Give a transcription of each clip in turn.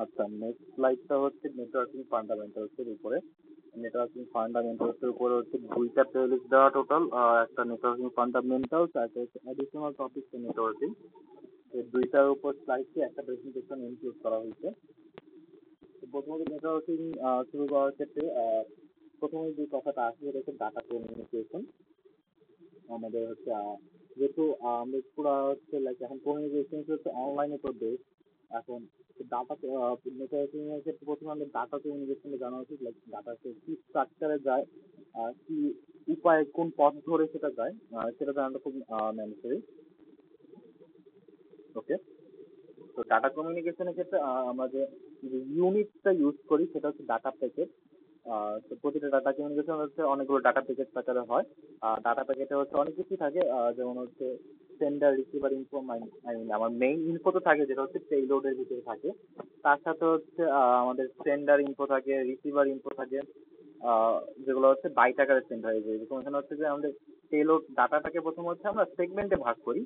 আচ্ছা, নেক্সট স্লাইডটা হচ্ছে networking fundamentals এর উপরে। নেটওয়ার্কিং ফান্ডামেন্টালস এর উপরে হচ্ছে দুইটা প্লেলিস্ট দেওয়া টোটাল, একটা নেটওয়ার্কিং ফান্ডামেন্টালস আর একটা হচ্ছে অ্যাডিশনাল টপিকস ইন নেটওয়ার্কিং। এই দুইটার উপর স্লাইডে একটা প্রেজেন্টেশন ইনক্লুড করা হয়েছে। তো প্রথমত নেটওয়ার্কিং শুরু করার ক্ষেত্রে প্রথমে যে কথাটা আসে সেটা হচ্ছে ডাটা কমিউনিকেশন। আমাদের হচ্ছে যেহেতু আমরা পুরো হচ্ছে লাইক এখন কমিউনিকেশন হচ্ছে অনলাইনে তো বেস। এখন ডাটা নেটওয়ার্কিং এর ক্ষেত্রে প্রথমে আমাদের ডাটা কমিউনিকেশনে জানা উচিত, লাইক ডাটা কি স্ট্রাকচারে যায়, কি উপায়ে কোন পথ ধরে সেটা যায়, সেটা জানাটা খুব ম্যান্ডেটরি। ওকে, তো ডাটা কমিউনিকেশনের ক্ষেত্রে আমরা যে ইউনিটটা ইউজ করি সেটা হচ্ছে ডাটা প্যাকেট। তো প্রতিটা ডাটা কমিউনিকেশন হচ্ছে অনেকগুলো ডাটা প্যাকেট আকারে হয়। ডাটা প্যাকেটে হচ্ছে অনেক কিছু থাকে, যেমন হচ্ছে sender receiver info, I mean আমার মেইন ইনফো তো থাকে যেটা হচ্ছে পেলোডের ভিতরে থাকে। তার সাথে হচ্ছে আমাদের সেন্ডার ইনফো থাকে, রিসিভার ইনফো থাকে, আহ, যেগুলো হচ্ছে বাইট আকারে সেন্ড হয়ে যায়। যেরকম এখানে হচ্ছে যে আমাদের পেলোড ডাটাটাকে প্রথম হচ্ছে আমরা সেগমেন্টে ভাগ করি,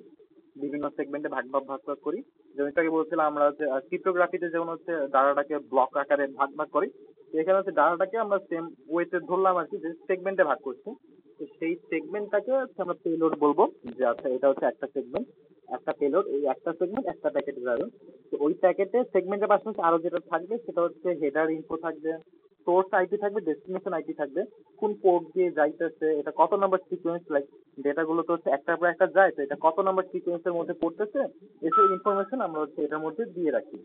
বিভিন্ন সেগমেন্টে ভাগ ভাগ করি। যেমন একটু আগে বলছিলাম আমরা হচ্ছে ক্রিপ্টোগ্রাফিতে যেমন হচ্ছে ডাটাটাকে ব্লক আকারে ভাগ ভাগ করি, তো এখানে হচ্ছে ডাটাটাকে আমরা সেম ওয়েতে ধরলাম আর কি, যে সেগমেন্টে ভাগ করছি। তো সেই সেগমেন্টটাকে হচ্ছে আমরা পেলোড বলবো, যে আচ্ছা এটা হচ্ছে একটা সেগমেন্ট, একটা পেলোড, এই একটা সেগমেন্ট একটা প্যাকেটে যাবে। তো ওই প্যাকেটে সেগমেন্টের পাশাপাশি আরো যেটা থাকবে সেটা হচ্ছে হেডার ইনফো থাকবে, সোর্স আইপি থাকবে, ডেস্টিনেশন আইপি থাকবে, কোন পোর্ট দিয়ে যাইতেছে, এটা কত নাম্বার সিকোয়েন্স, লাইক ডেটা গুলো তো হচ্ছে একটার পর একটা যায়, তো এটা কত নাম্বার সিকোয়েন্সের মধ্যে পড়তেছে, এসব ইনফরমেশন আমরা হচ্ছে এটার মধ্যে দিয়ে রাখি।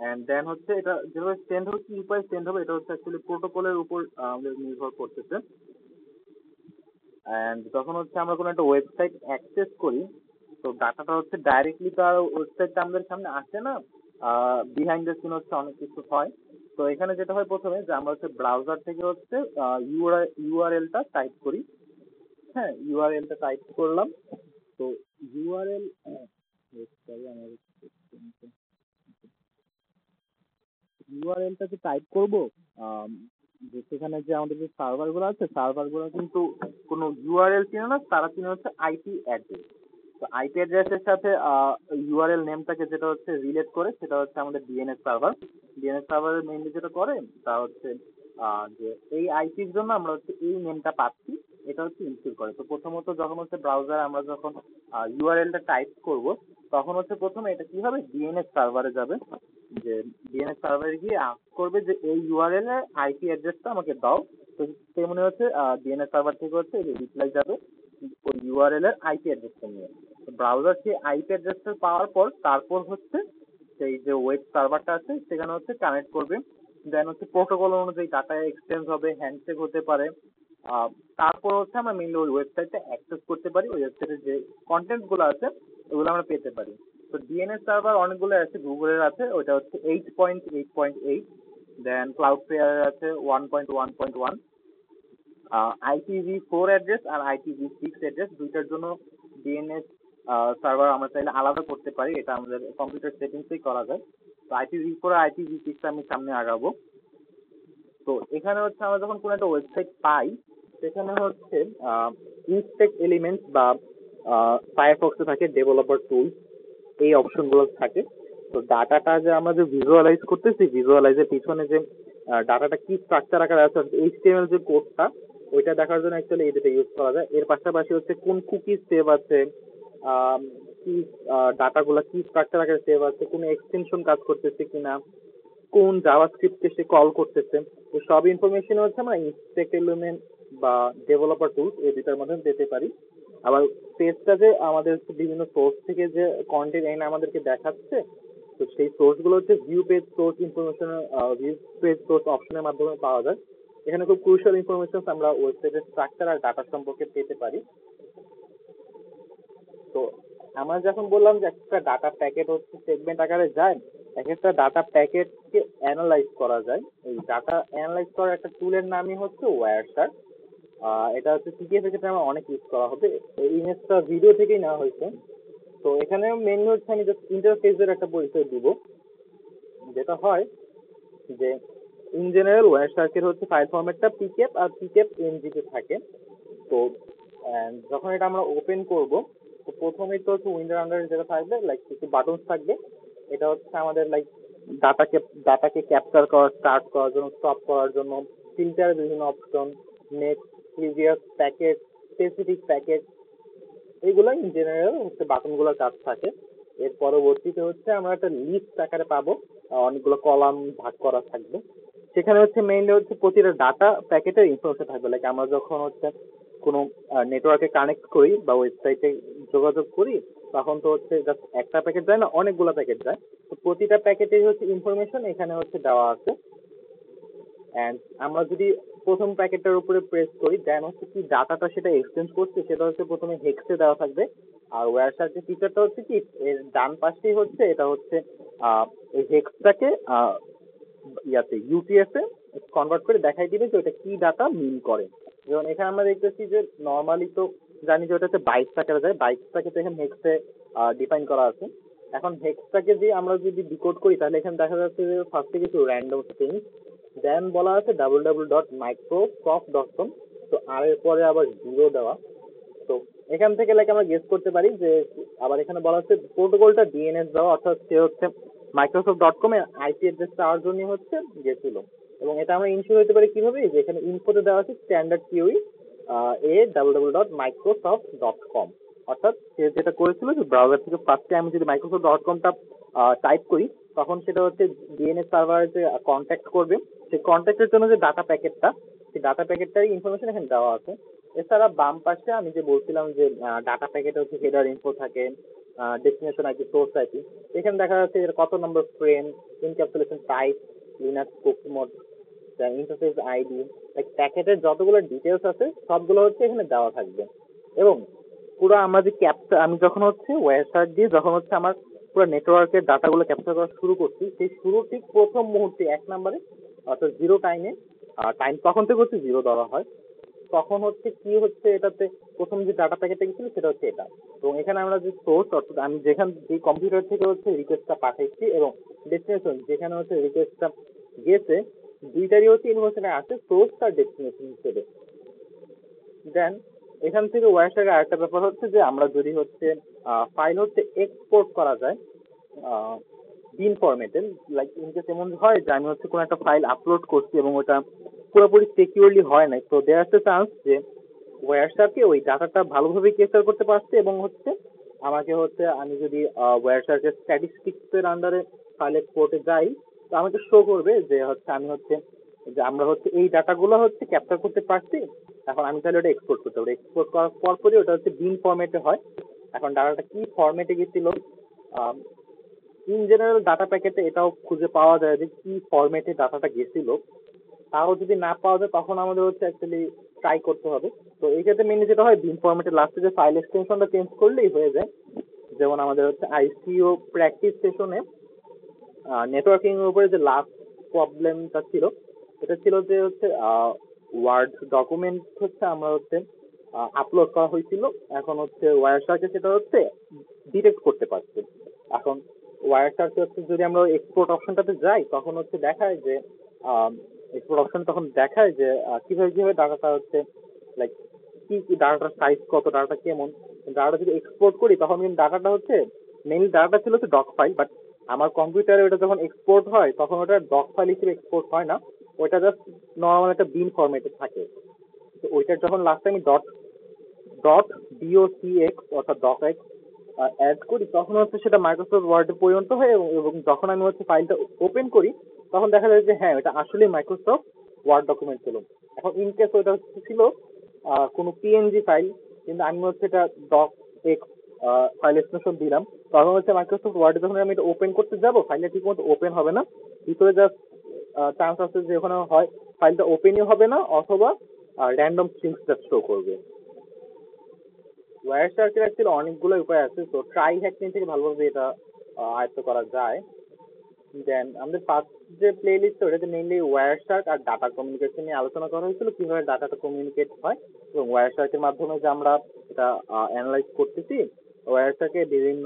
এন্ড দেন হচ্ছে এটা যেভাবে সেন্ড হবে, কি উপায়ে সেন্ড হবে, এটা হচ্ছে অ্যাকচুয়ালি প্রোটোকলের উপর আমাদের নির্ভর করতেছে। এন্ড যখন হচ্ছে আমরা কোনো একটা ওয়েবসাইট অ্যাক্সেস করি, তো ডাটাটা হচ্ছে ডাইরেক্টলি তো আর ওয়েবসাইটটা আমাদের সামনে আসে না, বিহাইন্ড দ্য সিন হচ্ছে অনেক কিছু হয়। তো এখানে যেটা হয় প্রথমে, যে আমরা হচ্ছে ব্রাউজার থেকে হচ্ছে ইউআরএলটা টাইপ করি। হ্যাঁ, ইউআরএলটা টাইপ করলাম। তো ইউআরএল, সরি আমার ইউআরএলটা যে টাইপ করব, যে সেখানে যে আমাদের যে সার্ভার গুলো আছে, সার্ভার গুলো কিন্তু কোনো ইউআরএল চিনে না, তারা চিনে হচ্ছে আইপি অ্যাড্রেস। তো আইপি অ্যাড্রেসের সাথে ইউআরএল নেমটাকে যেটা হচ্ছে রিলেট করে সেটা হচ্ছে আমাদের ডিএনএস সার্ভার। ডিএনএস সার্ভারের মেইনলি যেটা করে তা হচ্ছে যে এই আইপির জন্য আমরা হচ্ছে এই নেমটা পাচ্ছি, এটা হচ্ছে ইনস্টল করে। তো প্রথমত যখন হচ্ছে ব্রাউজারে আমরা যখন ইউআরএলটা টাইপ করব, তখন হচ্ছে প্রথমে এটা কি হবে, ডিএনএস সার্ভারে যাবে। যে ডিএনএস সার্ভারে গিয়ে আস্ক করবে যে এই ইউআরএল এর আইপি অ্যাড্রেসটা আমাকে দাও। তো তেমনি হচ্ছে ডিএনএস সার্ভার থেকে হচ্ছে রিপ্লাই যাবে ওই ইউআরএল এর আইপি অ্যাড্রেসটা নিয়ে। তো ব্রাউজার সেই আইপি অ্যাড্রেসটা পাওয়ার পর তারপর হচ্ছে সেই যে ওয়েব সার্ভারটা আছে সেখানে হচ্ছে কানেক্ট করবে। দেন হচ্ছে প্রোটোকল অনুযায়ী ডাটা এক্সচেঞ্জ হবে, হ্যান্ডশেক হতে পারে। আহ, তারপর হচ্ছে আমরা মেইনলি ওই ওয়েবসাইটটা অ্যাক্সেস করতে পারি, ওই ওয়েবসাইটের যে কন্টেন্ট গুলো আছে ওগুলো আমরা পেতে পারি। তো ডিএনএস সার্ভার অনেকগুলো আছে, গুগলের আছে ওইটা হচ্ছে 8.8.8, দেন ক্লাউডফেয়ার আছে 1.1.1। IPv4 অ্যাড্রেস আর IPv6 অ্যাড্রেস দুইটার জন্য ডিএনএস সার্ভার আমরা চাইলে আলাদা করতে পারি, এটা আমাদের কম্পিউটার সেটিংসেই করা যায়। তো IPv4 আর IPv6 আমি সামনে আগাবো। তো এখানে হচ্ছে আমরা যখন কোনো একটা ওয়েবসাইট পাই, সেখানে হচ্ছে ইনস্পেক্ট এলিমেন্টস বা ফায়ারফক্সে থাকে ডেভেলপার টুলস, এই অপশন গুলো থাকে। তো ডাটাটা যে আমরা যে ভিজুয়ালাইজ করতেছি, ভিজুয়ালাইজের পিছনে যে ডাটাটা কি স্ট্রাকচার আকারে আছে, এইচটিএমএল যে কোডটা, ওইটা দেখার জন্য অ্যাকচুয়ালি এটা ইউজ করা যায়। এর পাশাপাশি হচ্ছে কোন কুকি সেভ আছে, কি ডাটাগুলা কি স্ট্রাকচার আকারে সেভ আছে, কোন এক্সটেনশন কাজ করতেছে কিনা, কোন জাভাস্ক্রিপ্টকে সে কল করতেছে, তো সব ইনফরমেশন হচ্ছে আমরা ইনস্পেক্ট এলিমেন্ট বা ডেভেলপার টুলস এই দুটার মাধ্যমে পেতে পারি। আবার পেজটা যে আমাদের বিভিন্ন সোর্স থেকে যে কন্টেন্ট এনে আমাদেরকে দেখাচ্ছে, তো সেই সোর্স গুলো হচ্ছে view page source information, view page source অপশনের মাধ্যমে পাওয়া যায়। এখানে খুব ক্রুশিয়াল ইনফরমেশন আমরা ওয়েবসাইটের স্ট্রাকচার আর ডাটা সম্পর্কে পেতে পারি। তো আমরা যখন বললাম যে একটা ডাটা প্যাকেট হচ্ছে সেগমেন্ট আকারে যায়, এক একটা ডাটা প্যাকেটকে অ্যানালাইজ করা যায়। এই ডাটা অ্যানালাইজ করার একটা টুলের নামই হচ্ছে ওয়্যারশার। এটা হচ্ছে সিটিএফ এর ক্ষেত্রে আমার অনেক ইউজ করা হবে। এই ইমেজটা ভিডিও থেকেই নেওয়া হয়েছে। তো এখানে মেনলি হচ্ছে আমি জাস্ট ইন্টারফেসের একটা পরিচয় দিব। যেটা হয় যে ইন জেনারেল ওয়্যারশার্কের হচ্ছে ফাইল ফরম্যাটটা পিকেপ আর পিকেপ এমজিতে থাকে। তো যখন এটা আমরা ওপেন করব, তো প্রথমেই তো হচ্ছে উইন্ডোর আন্ডারে যেটা থাকবে লাইক কিছু বাটনস থাকবে। এটা হচ্ছে আমাদের লাইক ডাটাকে ডাটাকে ক্যাপচার করা, স্টার্ট করার জন্য, স্টপ করার জন্য, ফিল্টার বিভিন্ন option, next, previous, packet, specific packet, এইগুলো ইন জেনারেল হচ্ছে বাটনগুলোর কাজ থাকে। এর পরবর্তীতে হচ্ছে আমরা একটা লিস্ট আকারে পাবো, অনেকগুলো কলাম ভাগ করা থাকবে। সেখানে হচ্ছে মেইনলি হচ্ছে প্রতিটা ডাটা প্যাকেটের ইনফরমেশন থাকবে। লাইক আমরা যখন হচ্ছে কোনো নেটওয়ার্কে কানেক্ট করি বা ওয়েবসাইটে যোগাযোগ করি, তখন তো হচ্ছে জাস্ট একটা প্যাকেট যায় না, অনেকগুলো প্যাকেট যায়। তো প্রতিটা প্যাকেটের হচ্ছে ইনফরমেশন এখানে হচ্ছে দেওয়া আছে। এন্ড আমরা যদি প্রথম প্যাকেটটার উপরে প্রেস করি, দেন হচ্ছে কি ডাটাটা সেটা এক্সচেঞ্জ করছে সেটা হচ্ছে প্রথমে হেক্সে দেওয়া থাকবে। আর ওয়্যার সার্চের ফিচারটা হচ্ছে কি, এর ডান পাশেই হচ্ছে এটা হচ্ছে এই হেক্সটাকে ইয়াতে ইউটিএফ এ কনভার্ট করে দেখাই দিবে যে ওটা কি ডাটা মিন করে। যেমন এখানে আমরা দেখতেছি যে নর্মালি তো জানি যে ওটা হচ্ছে বাইটস আকারে যায়, বাইটসটাকে তো এখানে হেক্সে ডিফাইন করা আছে। এখন হেক্সটাকে দিয়ে আমরা যদি ডিকোড করি, তাহলে এখানে দেখা যাচ্ছে যে ফার্স্টে কিছু র্যান্ডম স্ট্রিং, দেন বলা আছে www.microsoft.com, তো আর এর পরে আবার জিরো দেওয়া। তো এখান থেকে লাইক আমরা গেস করতে পারি যে, আবার এখানে বলা হচ্ছে প্রোটোকলটা ডিএনএস দেওয়া, অর্থাৎ সে হচ্ছে মাইক্রোসফট.কম এর আইপি অ্যাড্রেস চাওয়ার জন্য হচ্ছে গেছিল। এবং এটা আমরা ইনশিওর হতে পারি কিভাবে, যে এখানে ইনফোতে দেওয়া আছে স্ট্যান্ডার্ড কিউই www.microsoft.com, অর্থাৎ সে যেটা করেছিল যে ব্রাউজার থেকে ফার্স্টে আমি যদি মাইক্রোসফট.কমটা টাইপ করি, তখন সেটা হচ্ছে ডিএনএস সার্ভারে যে কন্ট্যাক্ট করবে, সেই কন্ট্যাক্টের জন্য যে ডাটা প্যাকেটটা, সেই ডাটা প্যাকেটটারই ইনফরমেশন এখানে দেওয়া আছে। এছাড়া বাম পাশে আমি যে বলছিলাম যে ডাটা প্যাকেটে হচ্ছে হেডার ইনফো থাকে, ডেস্টিনেশন আইপি, সোর্স আইপি, এখানে দেখা যাচ্ছে এর কত নম্বর frame, encapsulation type, Linux cooked mode, interface ID, প্যাকেটের যতগুলো ডিটেলস আছে সবগুলো হচ্ছে এখানে দেওয়া থাকবে। এবং পুরো আমরা যে ক্যাপচার, আমি যখন হচ্ছে ওয়েবসাইট দিয়ে যখন হচ্ছে আমার পুরো নেটওয়ার্কের ডাটাগুলো ক্যাপচার করা শুরু করছি, সেই শুরু ঠিক প্রথম মুহূর্তে 1 নম্বরে, অর্থাৎ জিরো টাইমে, টাইম তখন থেকে হচ্ছে জিরো ধরা হয়, তখন হচ্ছে কি হচ্ছে এটাতে প্রথম যে ডাটা প্যাকেটটা গেছিল সেটা হচ্ছে এটা। এবং এখানে আমরা যে সোর্স, অর্থাৎ আমি যেখান যে কম্পিউটার থেকে হচ্ছে রিকোয়েস্টটা পাঠাইছি, এবং ডেস্টিনেশন যেখানে হচ্ছে রিকোয়েস্টটা গেছে, দুইটারই হচ্ছে ইনফরমেশনে আছে সোর্স আর ডেস্টিনেশন হিসেবে। দেন এখান থেকে ওয়ারশারের আরেকটা ব্যাপার হচ্ছে যে আমরা যদি হচ্ছে ফাইল হচ্ছে এক্সপোর্ট করা যায় বিন ফরম্যাটে, লাইক ইনকেস এমন হয় যে আমি হচ্ছে কোনো একটা ফাইল আপলোড করছি এবং ওটা পুরোপুরি সিকিউরলি হয় নাই, তো দেয়ার আছে চান্স যে ওয়ারশারকে ওই ডাটাটা ভালোভাবে ক্যাপচার করতে পারছে, এবং হচ্ছে আমাকে হচ্ছে আমি যদি ওয়ারশারকে স্ট্যাটিস্টিক্স এর আন্ডারে ফাইল এক্সপোর্টে যাই, তো আমাকে শো করবে যে হচ্ছে আমি হচ্ছে যে আমরা হচ্ছে এই ডাটাগুলো হচ্ছে ক্যাপচার করতে পারছি। এখন আমি তাহলে ওটা এক্সপোর্ট করতে পারি, এক্সপোর্ট করার পরপরই ওটা হচ্ছে বিন ফরম্যাটে হয়। এখন ডাটাটা কি ফরম্যাটে গেছিল, ইন জেনারেল ডাটা প্যাকেটে এটাও খুঁজে পাওয়া যায় যে কি ফরম্যাটে ডাটাটা গেছিল। তাও যদি না পাওয়া যায় তখন আমাদের হচ্ছে অ্যাকচুয়ালি ট্রাই করতে হবে। তো এই ক্ষেত্রে মেনলি যেটা হয়, বিন ফরম্যাটের লাস্টে যে ফাইল এক্সটেনশনটা চেঞ্জ করলেই হয়ে যায়। যেমন আমাদের হচ্ছে আইসিও প্র্যাকটিস সেশনে নেটওয়ার্কিং এর উপরে যে লাস্ট প্রবলেমটা ছিল, এটা ছিল যে হচ্ছে ওয়ার্ড ডকুমেন্ট হচ্ছে আমরা হচ্ছে আপলোড করা হয়েছিল, এখন হচ্ছে ওয়ারশার্কে সেটা হচ্ছে ডিটেক্ট করতে পারছে। এখন ওয়ারশার্কে হচ্ছে যদি আমরা এক্সপোর্ট অপশনটাতে যাই, তখন হচ্ছে দেখায় যে এক্সপোর্ট অপশন তখন দেখায় যে কিভাবে কিভাবে ডাটাটা হচ্ছে লাইক কি কি ডাটাটার সাইজ কত, ডাটাটা কেমন। ডাটাটা যদি এক্সপোর্ট করি তখন কিন্তু ডাটাটা হচ্ছে মেইনলি ডাটাটা ছিল হচ্ছে ডক ফাইল, বাট আমার কম্পিউটারে ওটা যখন এক্সপোর্ট হয় তখন ওটা ডক ফাইল হিসেবে এক্সপোর্ট হয় না, ওইটা জাস্ট নর্মাল একটা বিন ফরম্যাটে থাকে। তো ওইটার যখন লাস্টে আমি ডট ডট docx অর্থাৎ docx অ্যাড করি, তখন হচ্ছে সেটা মাইক্রোসফট ওয়ার্ডে পরিণত হয়, এবং যখন আমি হচ্ছে ফাইলটা ওপেন করি তখন দেখা যায় যে হ্যাঁ, এটা আসলে মাইক্রোসফট ওয়ার্ড ডকুমেন্ট ছিল। এখন ইন কেস ওইটা ছিল কোনো পিএনজি ফাইল, কিন্তু আমি হচ্ছে এটা ডক এক্স ফাইল এক্সটেনশন দিলাম, তখন হচ্ছে মাইক্রোসফট ওয়ার্ডে যখন আমি এটা ওপেন করতে যাব, ফাইলটা ঠিক মতো ওপেন হবে না, ভিতরে জাস্ট চান্স আছে যে ওখানে হয় ফাইলটা ওপেনই হবে না, অথবা র্যান্ডম স্ট্রিংস জাস্ট শো করবে। ওয়ারশার্কের অ্যাকচুয়ালি অনেকগুলো উপায় আছে, তো ট্রাই হ্যাকিং থেকে ভালোভাবে এটা আয়ত্ত করা যায়। দেন আমাদের ফার্স্ট যে প্লে লিস্ট, ওটাতে মেইনলি ওয়ারশার্ক আর ডাটা কমিউনিকেশন নিয়ে আলোচনা করা হয়েছিল, কিভাবে ডাটাটা কমিউনিকেট হয়, এবং ওয়ারশার্কের মাধ্যমে যে আমরা এটা অ্যানালাইজ করতেছি। ওয়ারশার্কের বিভিন্ন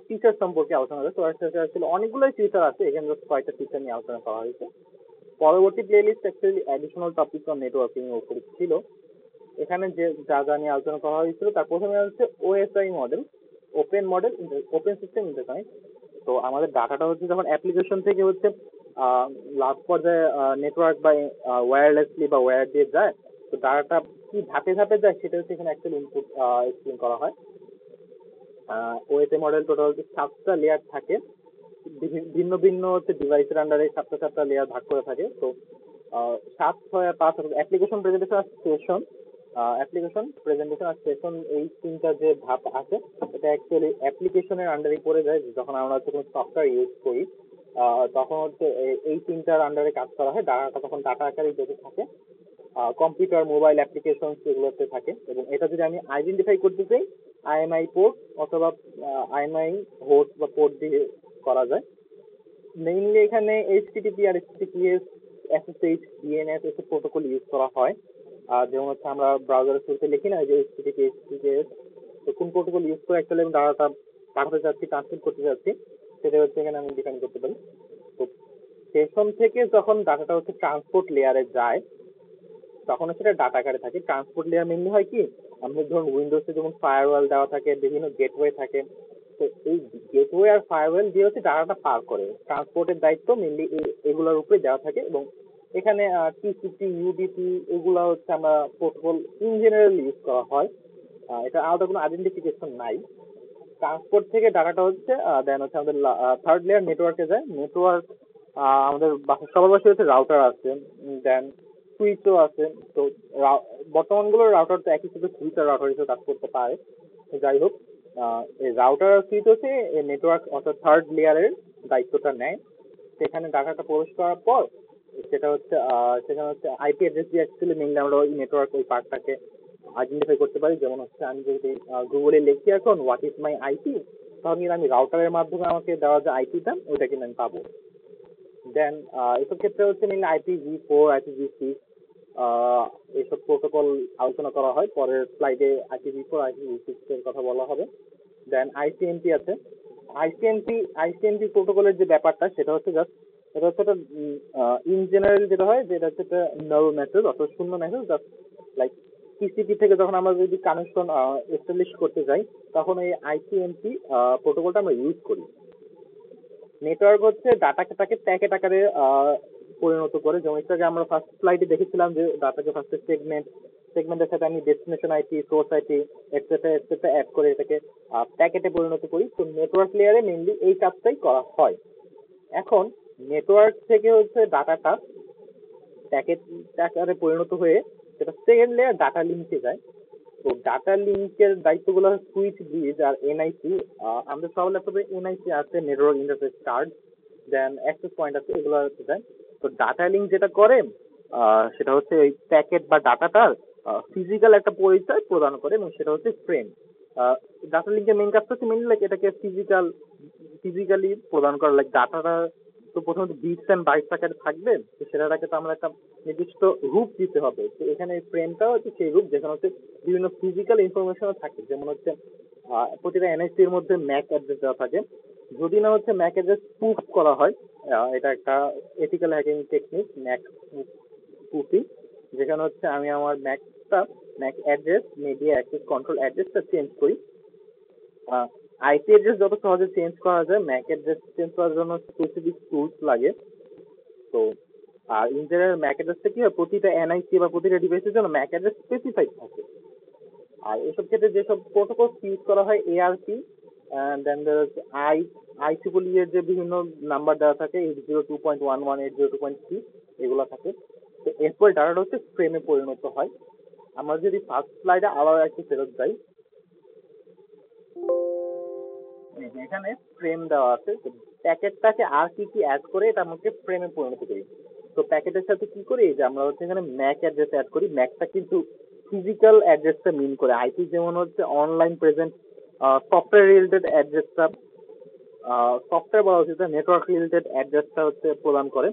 ফিচার সম্পর্কে আলোচনা করেছে। ওয়ারশার্কের আসলে অনেকগুলোই ফিচার আছে, এখানে জাস্ট কয়েকটা ফিচার নিয়ে আলোচনা করা হয়েছে। পরবর্তী playlist actually additional topic on networking এর উপরে ছিল। এখানে যে যা যা নিয়ে আলোচনা করা হয়েছিল তার প্রথমে হচ্ছে OSI model, open model, open system interconnect. তো আমাদের ডাটাটা হচ্ছে যখন অ্যাপ্লিকেশন থেকে হচ্ছে লাস্ট পর্যায়ে নেটওয়ার্ক বা ওয়্যারলেসলি বা ওয়্যার দিয়ে যায়, তো ডাটাটা কি ধাপে ধাপে যায় সেটা হচ্ছে এখানে অ্যাকচুয়ালি ইনপুট এক্সপ্লেন করা হয়। ওএসএ মডেল টোটাল হচ্ছে 7টা লেয়ার থাকে, ভিন্ন ভিন্ন হচ্ছে ডিভাইসের আন্ডারে 7টা লেয়ার ভাগ করে থাকে। তো 7, 6, 5 অ্যাপ্লিকেশন প্রেজেন্টেশন আর সেশন, অ্যাপ্লিকেশন প্রেজেন্টেশন আর সেশন, এই তিনটা যে ধাপ আছে এটা অ্যাকচুয়ালি অ্যাপ্লিকেশনের আন্ডারে পড়ে যায়। যখন আমরা হচ্ছে কোনো সফটওয়্যার ইউজ করি তখন হচ্ছে এই তিনটার আন্ডারে কাজ করা হয়। ডাটাটা তখন ডাটা আকারে যেতে থাকে, কম্পিউটার মোবাইল অ্যাপ্লিকেশন এগুলোতে থাকে। এবং এটা যদি আমি আইডেন্টিফাই করতে চাই, আইএমআই পোর্ট অথবা আইএমআই হোস্ট বা পোর্ট দিয়ে করা যায়। মেইনলি এখানে এইচটিটিপি আর এইচটিটিপিএস, এসএসএইচ, ডিএনএস এসব প্রোটোকল ইউজ করা হয়। যেমন হচ্ছে আমরা ব্রাউজারের শুরুতে লিখি না যে এইচটিটিপি, এইচটিটিপিএস, তো কোন প্রোটোকল ইউজ করে অ্যাকচুয়ালি আমি ডাটাটা পাঠাতে চাচ্ছি, ট্রান্সমিট করতে চাচ্ছি, সেটা হচ্ছে এখানে আমি ডিফাইন করতে পারি। তো সেশন থেকে যখন ডাটাটা হচ্ছে ট্রান্সপোর্ট লেয়ারে যায় তখন সেটা ডাটা আকারে থাকে। ট্রান্সপোর্ট লেয়ার মেনলি হয় কি, আমাদের ধরুন উইন্ডোজে যেমন ফায়ারওয়াল দেওয়া থাকে, বিভিন্ন গেটওয়ে থাকে, তো এই গেটওয়ে আর ফায়ারওয়াল দিয়ে হচ্ছে ডাটাটা পার করে। ট্রান্সপোর্টের দায়িত্ব মেনলি এগুলোর উপরে দেওয়া থাকে। এবং এখানে টিসিপি, ইউডিপি এগুলা হচ্ছে আমরা প্রোটোকল ইন জেনারেল ইউজ করা হয়। এটা আলাদা কোনো আইডেন্টিফিকেশন নাই। ট্রান্সপোর্ট থেকে ডাটাটা হচ্ছে দেন হচ্ছে আমাদের থার্ড লেয়ার নেটওয়ার্কে যায়। নেটওয়ার্ক আমাদের সবার বাসায় হচ্ছে রাউটার আছে, দেন সুইচও আছে। তো বর্তমানগুলোর রাউটার তো একই সাথে সুইচ আর রাউটার হিসেবে কাজ করতে পারে। তো যাই হোক, এই রাউটার আর সুইচ হচ্ছে নেটওয়ার্ক অর্থাৎ থার্ড লেয়ারের দায়িত্বটা নেয়। সেখানে ডাটাটা প্রবেশ করার পর সেটা হচ্ছে সেখানে হচ্ছে আইপি অ্যাড্রেস দিয়ে অ্যাকচুয়ালি মেইনলি আমরা ওই নেটওয়ার্ক ওই পার্টটাকে আইডেন্টিফাই করতে পারি। যেমন হচ্ছে আমি যদি গুগলে লিখি এখন হোয়াট ইজ মাই আইপি, তখন কিন্তু আমি রাউটারের মাধ্যমে আমাকে দেওয়া যে আইপিটা ওইটা কিন্তু আমি পাবো। দেন এসব ক্ষেত্রে হচ্ছে মেইনলি IPv4, IPv6 এসব প্রোটোকল আলোচনা করা হয়। পরের স্লাইডে IPv4, IPv6 এর কথা বলা হবে। দেন আইসিএমপি আছে। আইসিএমপি প্রোটোকলের যে ব্যাপারটা সেটা হচ্ছে জাস্ট, এটা হচ্ছে একটা ইন জেনারেল যেটা হয় যে এটা হচ্ছে একটা নাল মেসেজ অথবা শূন্য মেসেজ, জাস্ট লাইক টিসিপি থেকে যখন আমরা যদি কানেকশন এস্টাবলিশ করতে যাই তখন এই আইসিএমপি প্রোটোকলটা আমরা ইউজ করি। নেটওয়ার্ক হচ্ছে ডাটাটাকে প্যাকেট আকারে পরিণত করে। যেমন একটু আগে আমরা ফার্স্ট স্লাইডে দেখেছিলাম যে ডাটাকে ফার্স্টে সেগমেন্টের সাথে আমি destination IP, source IP etcetera etcetera add করে এটাকে প্যাকেটে পরিণত করি। তো নেটওয়ার্ক লেয়ারে মেইনলি এই কাজটাই করা হয়। এখন নেটওয়ার্ক থেকে হচ্ছে ডাটাটা প্যাকেট আকারে পরিণত হয়ে সেটা সেকেন্ড লেয়ার ডাটা লিঙ্কে যায়। তো ডাটা লিঙ্কের দায়িত্বগুলো সুইচ, ব্রিজ আর এনআইসি। আমাদের সব ল্যাপটপে এনআইসি আছে, নেটওয়ার্ক ইন্টারফেস কার্ড, দেন অ্যাক্সেস পয়েন্ট আছে, এগুলো হচ্ছে যায়। তো ডাটা লিঙ্ক যেটা করে সেটা হচ্ছে ওই প্যাকেট বা ডাটাটার ফিজিক্যাল একটা পরিচয় প্রদান করে এবং সেটা হচ্ছে ফ্রেম। ডাটা লিঙ্কের মেইন কাজটা হচ্ছে মেইনলি লাইক এটাকে ফিজিক্যালি প্রদান করা। লাইক ডাটাটা তো প্রথমত বিটস এন্ড বাইটস আকারে থাকবে, তো সেটাকে তো আমরা একটা নির্দিষ্ট রূপ দিতে হবে। তো এখানে ফ্রেমটা হচ্ছে সেই রূপ যেখানে হচ্ছে বিভিন্ন ফিজিক্যাল ইনফরমেশন থাকে। যেমন হচ্ছে প্রতিটা এনআইসি এর মধ্যে ম্যাক অ্যাড্রেস দেওয়া থাকে। যদি না হচ্ছে ম্যাক অ্যাড্রেস প্রুফ করা হয়, এটা একটা ethical hacking technique, Mac proofing, যেখানে হচ্ছে আমি আমার Mac address, media access control অ্যাড্রেসটা চেঞ্জ করি। আইপি অ্যাড্রেস যত সহজে চেঞ্জ করা যায়, ম্যাক অ্যাড্রেস চেঞ্জ করার জন্য স্পেসিফিক টুলস লাগে। তো আর ইন্টারনেট ম্যাক অ্যাড্রেসটা কি হয়, প্রতিটা এনআইসি বা প্রতিটা ডিভাইসের জন্য ম্যাক অ্যাড্রেস স্পেসিফাইড থাকে। আর এসব ক্ষেত্রে যেসব প্রোটোকল ইউজ করা হয়, এআরপি, দেন IEEE এর যে বিভিন্ন নাম্বার দেওয়া থাকে, 802.11, 802.3 এগুলো থাকে। তো এরপর ডাটাটা হচ্ছে ফ্রেমে পরিণত হয়। আমরা যদি ফার্স্ট স্লাইডে আবার একটু ফেরত যাই, এখানে ফ্রেম দেওয়া আছে। তো প্যাকেটটাকে আর কি কি অ্যাড করে এটা আমাকে ফ্রেমে পরিণত করি। তো প্যাকেটের সাথে কি করি যে আমরা হচ্ছে এখানে ম্যাক অ্যাড্রেস অ্যাড করি। ম্যাকটা কিন্তু ফিজিক্যাল অ্যাড্রেসটা মিন করে। আইপি যেমন হচ্ছে অনলাইন প্রেজেন্ট সফটওয়্যার রিলেটেড অ্যাড্রেসটা, সফটওয়্যার বলা উচিত, নেটওয়ার্ক রিলেটেড অ্যাড্রেসটা হচ্ছে প্রদান করে।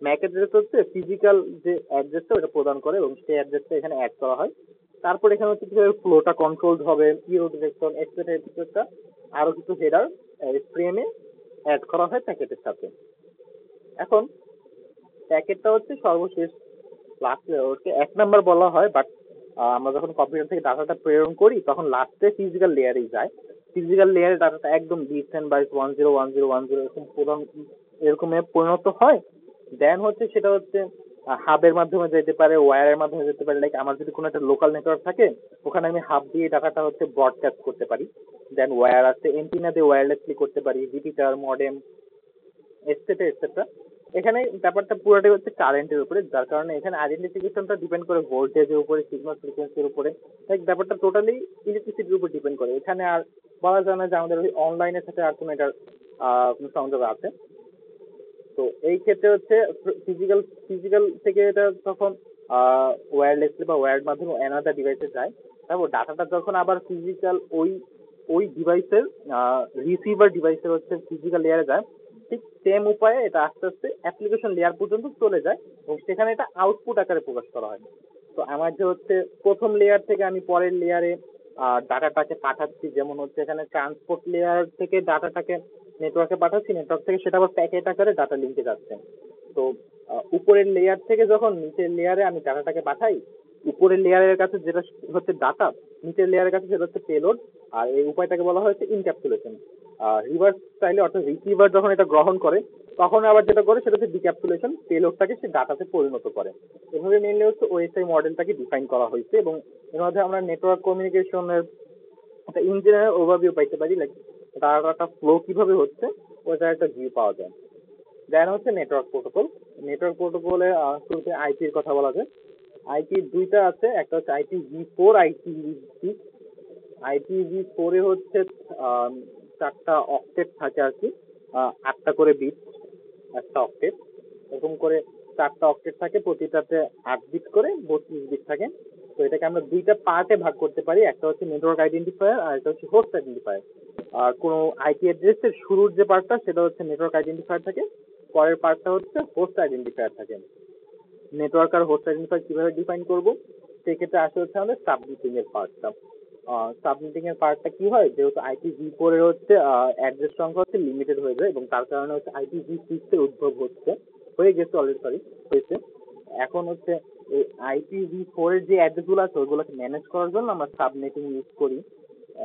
ম্যাক অ্যাড্রেস হচ্ছে ফিজিক্যাল যে অ্যাড্রেসটা ওটা প্রদান করে এবং সেই অ্যাড্রেসটা এখানে অ্যাড করা হয়। তারপর এখানে হচ্ছে কিভাবে ফ্লোটা কন্ট্রোল হবে, ইরো ডিটেকশন এটসেট্রা এটসেট্রা, আরো কিছু হেডার ফ্রেমে অ্যাড করা হয় প্যাকেটের সাথে। এখন প্যাকেটটা হচ্ছে সর্বশেষ লাস্টে, ওকে 1 নাম্বার বলা হয়, বাট আমরা যখন কম্পিউটার থেকে ডাটাটা প্রেরণ করি তখন লাস্টে ফিজিক্যাল লেয়ারেই যায়। ফিজিক্যাল লেয়ারের ডাটাটা একদম বিটস এন্ড বাইটস 101010 এরকমে পরিণত হয়। দেন হচ্ছে সেটা হচ্ছে হাবের মাধ্যমে যেতে পারে, ওয়্যারের মাধ্যমে যেতে পারে। লাইক আমার যদি কোনো একটা লোকাল নেটওয়ার্ক থাকে, ওখানে আমি হাব দিয়ে ডাটাটা হচ্ছে ব্রডকাস্ট করতে পারি। দেন ওয়্যার আছে, এন্টিনা দিয়ে ওয়্যারলেসলি করতে পারি, রিপিটার, মডেম, এটসেট্রা এটসেট্রা। এখানে ব্যাপারটা পুরোটাই হচ্ছে কারেন্টের উপরে, যার কারণে এখানে আইডেন্টিফিকেশনটা ডিপেন্ড করে ভোল্টেজের উপরে, সিগন্যাল ফ্রিকোয়েন্সির উপরে। লাইক ব্যাপারটা টোটালি ইলেকট্রিসিটির উপর ডিপেন্ড করে। এখানে আর বলা যায় না যে আমাদের ওই অনলাইনের সাথে আর কোনো এটার কোনো সংযোগ আছে। তো এই ক্ষেত্রে হচ্ছে ফিজিক্যাল ফিজিক্যাল থেকে এটা তখন ওয়্যারলেসলি বা ওয়্যার্ড মাধ্যমে অ্যানাদার ডিভাইসে যায়। তারপর ডাটাটা যখন আবার ফিজিক্যাল ওই ওই ডিভাইসের রিসিভার ডিভাইসের হচ্ছে ফিজিক্যাল লেয়ারে যায়, ঠিক সেম উপায়ে এটা আস্তে আস্তে অ্যাপ্লিকেশন লেয়ার পর্যন্ত চলে যায় এবং সেখানে এটা আউটপুট আকারে প্রকাশ করা হয়। তো আমার যে হচ্ছে প্রথম লেয়ার থেকে আমি পরের লেয়ারে ডাটাটাকে পাঠাচ্ছি, যেমন হচ্ছে এখানে ট্রান্সপোর্ট লেয়ার থেকে ডাটাটাকে নেটওয়ার্কে পাঠাচ্ছি, নেটওয়ার্ক থেকে সেটা আবার প্যাকেট আকারে ডাটা লিঙ্কে যাচ্ছে। তো উপরের লেয়ার থেকে যখন নিচের লেয়ারে আমি ডাটাটাকে পাঠাই, উপরের লেয়ারের কাছে যেটা হচ্ছে ডাটা, নিচের লেয়ারের কাছে সেটা হচ্ছে পেলোড। আর এই উপায়টাকে বলা হয়েছে ইনক্যাপসুলেশন। রিভার্স স্টাইলে অর্থাৎ রিসিভার যখন এটা গ্রহণ করে, তখন আবার যেটা করে সেটা হচ্ছে ডিক্যাপসুলেশন, পেলোডটাকে সে ডাটাতে পরিণত করে। এভাবে মেনলি হচ্ছে ওএসআই মডেলটাকে ডিফাইন করা হয়েছে এবং এর মধ্যে আমরা নেটওয়ার্ক কমিউনিকেশনের একটা ইন জেনারেল ওভারভিউ পাইতে পারি। লাইক ডাটাটা ফ্লো কিভাবে হচ্ছে ওইটার একটা ভিউ পাওয়া যায়। দেন হচ্ছে নেটওয়ার্ক প্রোটোকল। নেটওয়ার্ক প্রোটোকলে শুরুতে আইপির কথা বলা যায়। আইপি দুইটা আছে, একটা হচ্ছে IPv4, IPv6। IPv4 এ হচ্ছে 4টা অক্টেট থাকে আর কি, 8টা করে বিট একটা অক্টেট, এরকম করে 4টা অক্টেট থাকে, প্রতিটাতে 8 বিট করে 32 বিট থাকে। তো এটাকে আমরা দুইটা পার্টে ভাগ করতে পারি, একটা হচ্ছে নেটওয়ার্ক আইডেন্টিফায়ার আর একটা হচ্ছে হোস্ট আইডেন্টিফায়ার। আর কোনো আইপি অ্যাড্রেসের শুরুর যে পার্টটা সেটা হচ্ছে নেটওয়ার্ক আইডেন্টিফায়ার থাকে, পরের পার্টটা হচ্ছে হোস্ট আইডেন্টিফায়ার থাকে। নেটওয়ার্ক আর হোস্ট আইডেন্টিফায়ার কিভাবে ডিফাইন করব, সেক্ষেত্রে আসে হচ্ছে আমাদের সাবনেটিং এর পার্টটা। সাবনেটিং এর পার্টটা কি হয়, যেহেতু IPv4 এর হচ্ছে অ্যাড্রেস সংখ্যা হচ্ছে লিমিটেড হয়ে যায় এবং তার কারণে হচ্ছে IPv6 এর উদ্ভব হয়ে গেছে অলরেডি, সরি হয়েছে। এখন হচ্ছে এই IPv4 এর যে অ্যাড্রেস গুলো আছে ওইগুলোকে ম্যানেজ করার জন্য আমরা সাবনেটিং ইউজ করি।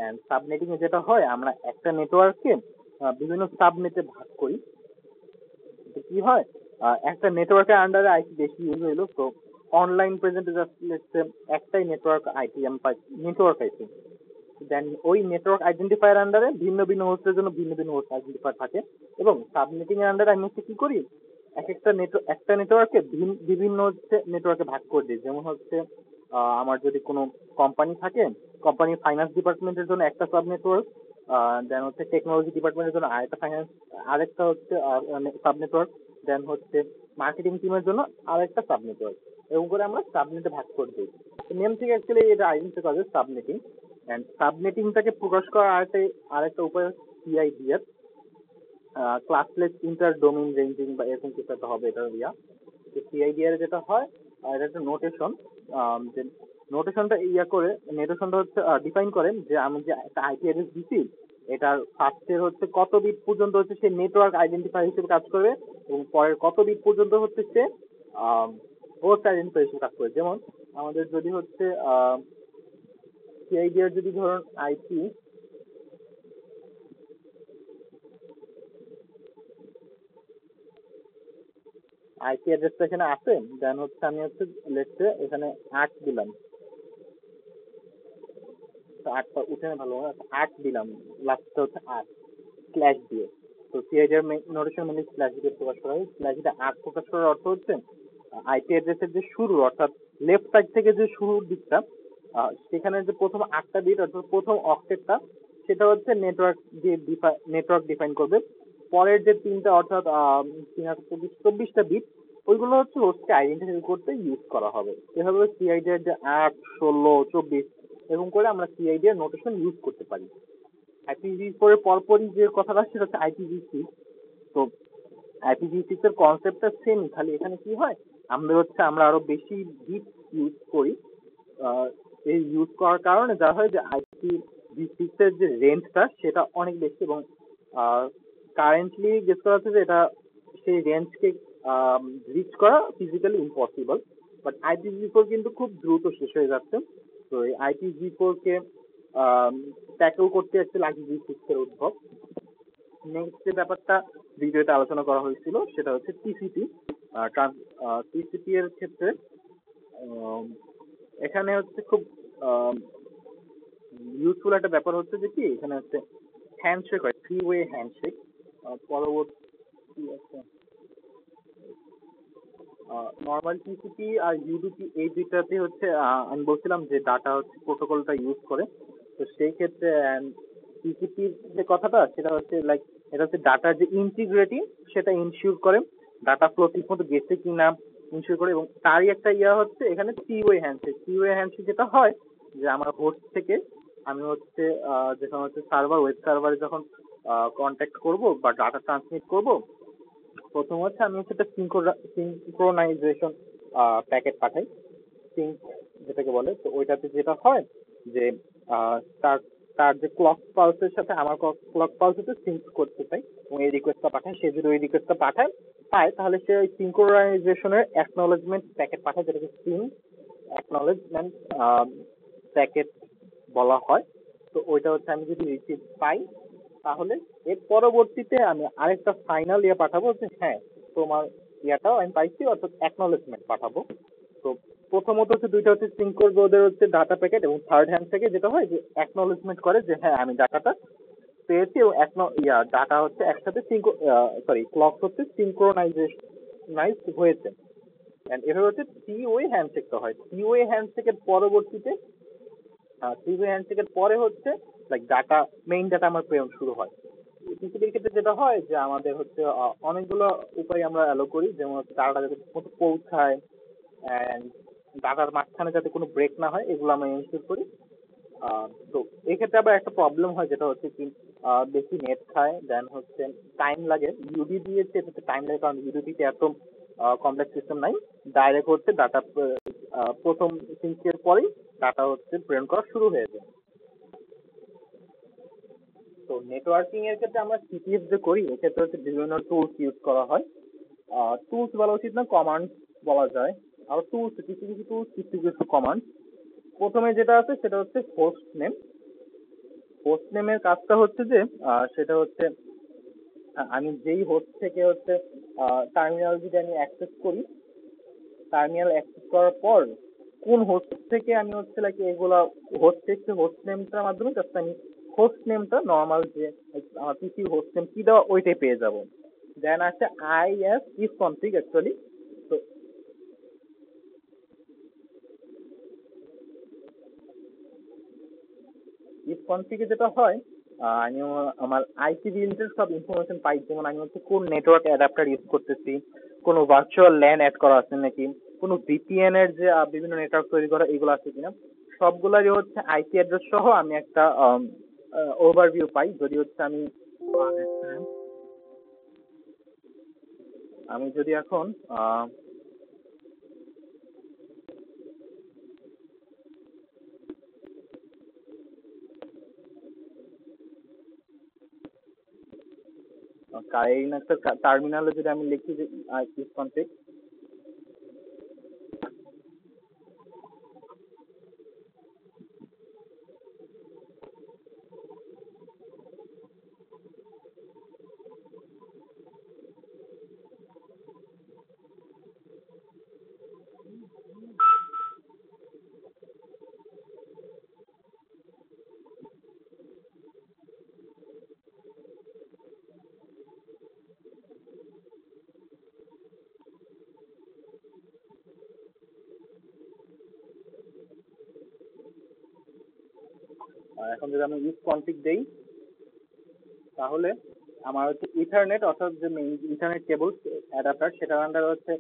এন্ড সাবনেটিং এ যেটা হয়, আমরা একটা নেটওয়ার্ককে বিভিন্ন সাবনেটে ভাগ করি। তো কি হয়, একটা নেটওয়ার্কের আন্ডারে আইপি বেশি ইউজ হইলো, তো অনলাইন প্রেজেন্টে জাস্ট একটাই নেটওয়ার্ক আইপি আমি পাই, নেটওয়ার্ক আইপি। দেন ওই নেটওয়ার্ক আইডেন্টিফায়ার আন্ডারে ভিন্ন ভিন্ন হোস্টের জন্য ভিন্ন ভিন্ন হোস্ট আইডেন্টিফায়ার থাকে এবং সাবনেটিং এর আন্ডারে আমি হচ্ছে কি করি, একটা নেটওয়ার্কে বিভিন্ন হচ্ছে নেটওয়ার্কে ভাগ করে দিই। যেমন হচ্ছে আমার যদি কোনো কোম্পানি থাকে, কোম্পানির ফাইন্যান্স ডিপার্টমেন্টের জন্য একটা সাব নেটওয়ার্ক, দেন হচ্ছে টেকনোলজি ডিপার্টমেন্টের জন্য আরেকটা হচ্ছে সাব নেটওয়ার্ক, দেন হচ্ছে মার্কেটিং টিমের জন্য আরেকটা সাব নেটওয়ার্ক। এরকম করে আমরা সাবনেটে ভাগ করে দিই। নেম থেকে অ্যাকচুয়ালি এটা আইডেন্টিফাই করা যায় সাবনেটিং। এন্ড সাবনেটিংটাকে প্রকাশ করার আরেকটা উপায় হচ্ছে CIDR, classless inter domain ranging বা এরকম কিছু একটা হবে এটা ইয়া। তো সিআইডিআর যেটা হয়, এটা একটা নোটেশন, যে নোটেশনটা নোটেশনটা হচ্ছে ডিফাইন করেন যে আমি যে একটা আইপি অ্যাড্রেস দিচ্ছি, এটার ফার্স্টের হচ্ছে কত বিট পর্যন্ত হচ্ছে সে নেটওয়ার্ক আইডেন্টিফায়ার হিসেবে কাজ করবে এবং পরের কত বিট পর্যন্ত হচ্ছে সে হোস্ট আইডেন্টিফায়ার হিসেবে কাজ করবে। যেমন আমাদের যদি হচ্ছে সিআইডিআর যদি ধরুন আইপি আইপি অ্যাড্রেসটা এখানে আছে, দেন হচ্ছে আমি হচ্ছে লেটসে এখানে 8 দিলাম, তো 8টা উঠে ভালো হয়, 8 দিলাম, লাস্টটা হচ্ছে 8 স্ল্যাশ দিয়ে। তো সিআইডিআর নোটেশন মানে স্ল্যাশ দিয়ে প্রকাশ করা হয়। স্ল্যাশ দিয়ে 8 প্রকাশ করার অর্থ হচ্ছে আইপি অ্যাড্রেসের যে শুরু, অর্থাৎ লেফট সাইড থেকে যে শুরুর দিকটা, সেখানে যে প্রথম 8টা বিট অর্থাৎ প্রথম অক্টেটটা, সেটা হচ্ছে নেটওয়ার্ক ডিফাইন করবে। পরের যে তিনটা অর্থাৎ 324টা বিট, ওইগুলো হচ্ছে হোস্টকে আইডেন্টিফাই করতে ইউজ করা হবে। এভাবে সিআইডিআর যে 8, 16, 24 এরকম করে আমরা সিআইডিআর নোটেশন ইউজ করতে পারি। IPv4 এর পরপরই যে কথাটা সেটা হচ্ছে IPv6। তো IPv6 এর কনসেপ্টটা সেম, খালি এখানে কি হয়, আমরা আরো বেশি বিট ইউজ করি। এই ইউজ করার কারণে যা হয় যে IPv6 এর যে রেঞ্জটা সেটা অনেক বেশি এবং কারেন্টলি গেস করা হচ্ছে যে এটা সেই রেঞ্জকে রিচ করা ফিজিক্যালি ইম্পসিবল। বাট IPv4 কিন্তু খুব দ্রুত শেষ হয়ে যাচ্ছে। তো এই IPv4 কে ট্যাকল করতে অ্যাকচুয়ালি IPv6 এর উদ্ভব। নেক্সট যে ব্যাপারটা ভিডিওতে আলোচনা করা হয়েছিল সেটা হচ্ছে TCP। TCP এর ক্ষেত্রে আম, এখানে হচ্ছে খুব ইউজফুল একটা ব্যাপার হচ্ছে যে কি এখানে হচ্ছে হ্যান্ডশেক হয়, 3-way হ্যান্ডশেক। পরবর্তী আছে নর্মাল টিসিপি আর ইউডিপি, এই দুইটাতে হচ্ছে আমি বলছিলাম যে ডাটা হচ্ছে প্রোটোকলটা ইউজ করে। তো সেই ক্ষেত্রে টিসিপির যে কথাটা সেটা হচ্ছে লাইক এটা হচ্ছে ডাটার যে ইন্টিগ্রিটি সেটা ইনশিওর করে, ডাটা ফ্লো ঠিক মতো গেছে কিনা ইনশিওর করে, এবং তারই একটা ইয়া হচ্ছে এখানে থ্রি-ওয়ে হ্যান্ডশেক। থ্রি-ওয়ে হ্যান্ডশেক যেটা হয় যে আমার হোস্ট থেকে আমি হচ্ছে যখন হচ্ছে ওয়েব সার্ভারে যখন কন্ট্যাক্ট করব বা ডাটা ট্রান্সমিট করব, প্রথম হচ্ছে আমি হচ্ছে একটা সিঙ্ক্রোনাইজেশন প্যাকেট পাঠাই, সিঙ্ক যেটাকে বলে। তো ওইটাতে যেটা হয় যে তার তার যে ক্লক পালসের সাথে আমার ক্লক পালস হচ্ছে সিঙ্ক করতে চাই এবং এই রিকোয়েস্টটা পাঠায়। সে যদি ওই রিকোয়েস্টটা পায় তাহলে সে ওই সিঙ্ক্রোনাইজেশনের অ্যাকনলেজমেন্ট প্যাকেট পাঠায়, যেটাকে সিঙ্ক অ্যাকনলেজমেন্ট প্যাকেট বলা হয়। তো ওইটা হচ্ছে আমি যদি রিসিভ পাই তাহলে এর পরবর্তীতে আমি আরেকটা ফাইনাল ইয়ে পাঠাবো যে হ্যাঁ তোমার ইয়াটাও আমি পাইছি, অর্থাৎ অ্যাকনলেজমেন্ট পাঠাবো। তো প্রথমত হচ্ছে দুইটা হচ্ছে সিঙ্কর ওদের হচ্ছে ডাটা প্যাকেট, এবং থার্ড হ্যান্ড থেকে যেটা হয় যে অ্যাকনলেজমেন্ট করে যে হ্যাঁ আমি ডাটাটা পেয়েছি, এবং ডাটা হচ্ছে একসাথে ক্লক হচ্ছে সিঙ্ক্রোনাইজ হয়েছে। এভাবে হচ্ছে থ্রি-ওয়ে হ্যান্ডশেকটা হয়। থ্রি-ওয়ে হ্যান্ডশেকের পরবর্তীতে থ্রি-ওয়ে হ্যান্ডশেকের পরে হচ্ছে লাইক ডাটা মেইন ডাটা আমার প্রেরণ শুরু হয়। টিসিপির ক্ষেত্রে যেটা হয় যে আমাদের হচ্ছে অনেকগুলো উপায় আমরা অ্যালো করি, যেমন হচ্ছে ডাটা যাতে ঠিকমতো পৌঁছায় এন্ড ডাটার মাঝখানে যাতে কোনো ব্রেক না হয়, এগুলো আমরা ইনশিওর করি। তো এক্ষেত্রে আবার একটা প্রবলেম হয় যেটা হচ্ছে কি বেশি নেট খায়, দেন হচ্ছে টাইম লাগে। ইউডি দিয়েছে এটাতে টাইম লাগে কারণ ইউডিতে এত কমপ্লেক্স সিস্টেম নাই, ডাইরেক্ট হচ্ছে ডাটা প্রথম সিঙ্কের পরেই ডাটা হচ্ছে প্রেরণ করা শুরু হয়ে যায়। তো নেটওয়ার্কিং এর ক্ষেত্রে আমরা সিপিএস যে করি এক্ষেত্রে হচ্ছে বিভিন্ন টুলস ইউজ করা হয়। টুলস বলা উচিত না, কমান্ড বলা যায়। আর টুলস কিছু কিছু টুলস, কিছু কিছু কমান্ড। প্রথমে যেটা আছে সেটা হচ্ছে হোস্ট নেম। হোস্ট নেমের কাজটা হচ্ছে যে সেটা হচ্ছে আমি যেই হোস্ট থেকে হচ্ছে টার্মিনাল যদি আমি অ্যাক্সেস করি, টার্মিনাল অ্যাক্সেস করার পর কোন হোস্ট থেকে আমি হচ্ছে লাইক এগুলা হোস্ট থেকে হোস্ট নেমটার মাধ্যমে জাস্ট আমি হোস্ট নেমটা নর্মাল যে আমার পিসি হোস্ট নেম কি দেওয়া ওইটাই পেয়ে যাব। দেন আছে আইএস ইফ কনফিগ অ্যাকচুয়ালি। তো ইফ কনফিগে যেটা হয় আমি আমার আইপি রিলেটেড সব ইনফরমেশন পাই, যেমন আমি হচ্ছে কোন নেটওয়ার্ক অ্যাডাপ্টার ইউজ করতেছি, কোনো ভার্চুয়াল ল্যান অ্যাড করা আছে নাকি, কোনো ভিপিএন এর যে বিভিন্ন নেটওয়ার্ক তৈরি করা এগুলো আছে কিনা, সবগুলারই হচ্ছে আইপি অ্যাড্রেস সহ আমি একটা ওভারভিউ পাই। যদি হচ্ছে আমি যদি এখন এই একটা টার্মিনালে যদি আমি লিখি যে ইফ কনফিগ, এখন যদি আমি ইফ কনফিগ দেই তাহলে আমার হচ্ছে ইথারনেট, অর্থাৎ যে মেইন ইথারনেট কেবল অ্যাডাপ্টার সেটার আন্ডার হচ্ছে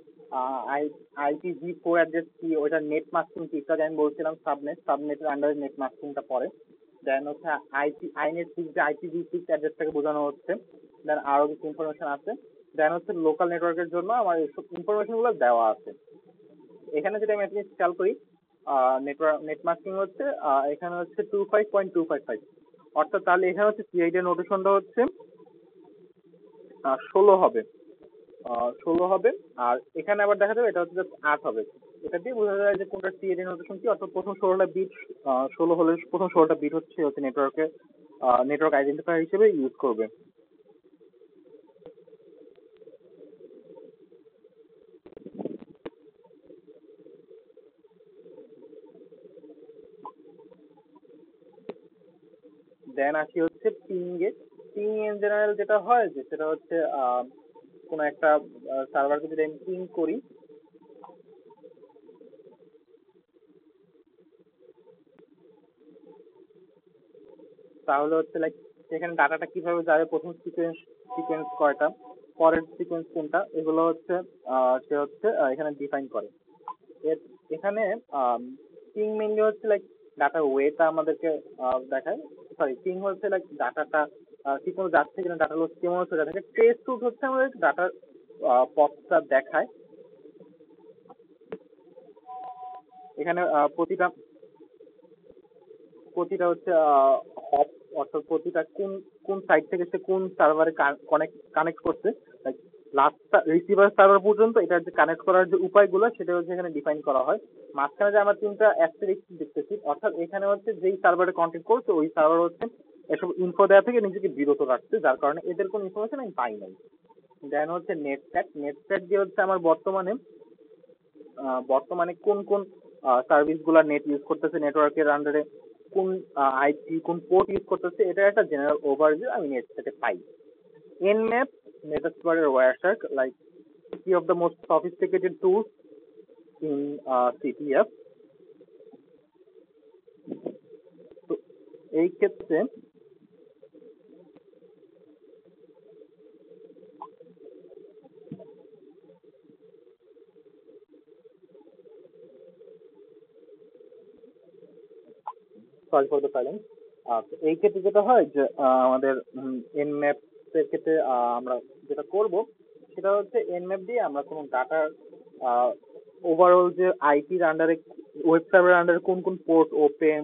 IPv4 অ্যাড্রেস কি, ওইটা নেট মাস্কিং কি ইত্যাদি আমি বলছিলাম। সাবনেটের আন্ডারে নেট মাস্কিংটা পড়ে। দেন হচ্ছে আইনেট সিক্স যে IPv6 অ্যাড্রেসটাকে বোঝানো হচ্ছে। দেন আরো কিছু ইনফরমেশন আছে। দেন হচ্ছে লোকাল নেটওয়ার্কের জন্য আমার এইসব ইনফরমেশন গুলো দেওয়া আছে। এখানে যদি আমি একটা খেয়াল করি নেট মাস্কিং হচ্ছে এখানে হচ্ছে 25.255, অর্থাৎ তাহলে এখানে হচ্ছে সিআইডি এর নোটেশনটা হচ্ছে 16 হবে। 16 হবে। আর এখানে আবার দেখা যাবে এটা হচ্ছে 8 হবে। এটা দিয়ে বোঝা যায় যে কোনটা টিএলএ নোটেশন কি, অর্থাৎ প্রথম 16টা বিট, 16 হলে প্রথম 16টা বিট হচ্ছে নেটওয়ার্ক আইডেন্টিফায়ার হিসেবে ইউজ করবে। দেন আসি হচ্ছে পিং এ। পিং ইন জেনারেল যেটা হয় যে সেটা হচ্ছে কোনো একটা সার্ভারকে যদি আমি পিং করি, তাহলে হচ্ছে লাইক সেখানে ডাটাটা কিভাবে যাবে, প্রথম সিকোয়েন্স কয়টা, পরের সিকোয়েন্স কোনটা, এগুলো হচ্ছে সে হচ্ছে এখানে ডিফাইন করে। এখানে পিং মেইনলি হচ্ছে লাইক ডাটার ওয়েটা আমাদেরকে দেখায়। সরি, পিং হচ্ছে লাইক ডাটাটা ঠিক মতো যাচ্ছে কিনা, ডাটা লস কেমন হচ্ছে দেখায়। ট্রেস রুট হচ্ছে আমাদের ডাটার পথটা দেখায়। এখানে প্রতিটা প্রতিটা হচ্ছে হপ, অর্থাৎ প্রতিটা কোন কোন সাইড থেকে সে কোন সার্ভারে কানেক্ট করছে, লাস্ট রিসিভার সার্ভার পর্যন্ত এটা যে কানেক্ট করার যে উপায়গুলো সেটা হচ্ছে এখানে ডিফাইন করা হয়। মাঝখানে যে আমরা তিনটা অ্যাস্টেরিস্ক দেখতেছি, অর্থাৎ এখানে হচ্ছে যেই সার্ভারে কন্ট্যাক্ট করছে ওই সার্ভার হচ্ছে এসব ইনফো দেওয়া থেকে নিজেকে বিরত রাখছে, যার কারণে এদের কোনো ইনফরমেশন আমি পাই নাই। দেন হচ্ছে নেটস্ট্যাক দিয়ে হচ্ছে আমার বর্তমানে কোন কোন সার্ভিস গুলা নেট ইউজ করতেছে, নেটওয়ার্কের আন্ডারে কোন আইপি কোন পোর্ট ইউজ করতেছে, এটা একটা জেনারেল ওভারভিউ আমি নেট থেকে পাই। Nmap, Metasploit Wireshark, like three of the most sophisticated tools in CTF. তো এই ক্ষেত্রে সরি ফর দ্য সাইলেন্স। এই ক্ষেত্রে যেটা হয় যে আমাদের Nmap এর ক্ষেত্রে আমরা যেটা করব সেটা হচ্ছে Nmap দিয়ে আমরা কোনো ডাটার ওভারঅল যে আইপির আন্ডারে, ওয়েব সার্ভারের আন্ডারে কোন কোন পোর্ট ওপেন,